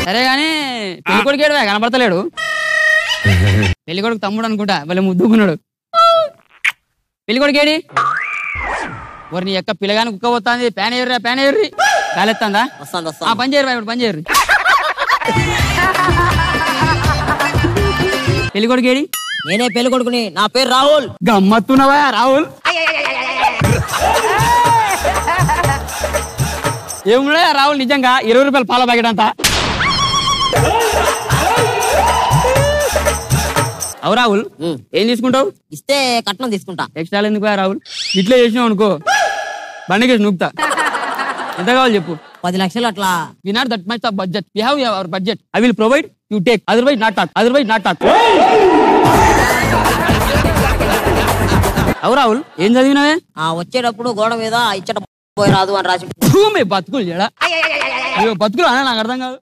సరే గాని పెళ్లి కొడుకు ఏడు కనపడతలేడు. పెళ్లి కొడుకు తమ్ముడు అనుకుంటా, వాళ్ళ ముద్దుకున్నాడు. పెళ్లి కొడుకేడి మరి నీ యొక్క పిల్లగాని కుక్క పోతుంది. ప్యాన్ ఎర్రా ప్యాన్ ఎర్రి కాలెత్తాందా? పని చేయరు ఇప్పుడు పని చేయరు. పెళ్లి కొడుకేడి? నేనే పెళ్లి కొడుకుని, నా పేరు రాహుల్. గమ్మత్తున్నవా రాహుల్? ఏమున్నా రాహుల్ నిజంగా 20 రూపాయలు పాల ప్యాకెట్ అంతా. అవు రాహుల్ ఏం తీసుకుంటావు? ఇస్తే కట్నం తీసుకుంటా. ఎక్స్ట్రా ఎందుకు రాహుల్? ఇట్లా చేసినావు అనుకో బండికేసి నూపుతా. ఎంత కావాలి చెప్పు? 10 లక్షలు అట్లా. We not that much of budget, we have our budget. I will provide, you take, otherwise not talk, otherwise not talk. అవు రాహుల్ ఏం చదివినావే? వచ్చేటప్పుడు గోడ మీద ఇచ్చట పోయి రాదు అని రాసి బతుకులు చెడా బతుకులు అనే నాకు అర్థం కాదు.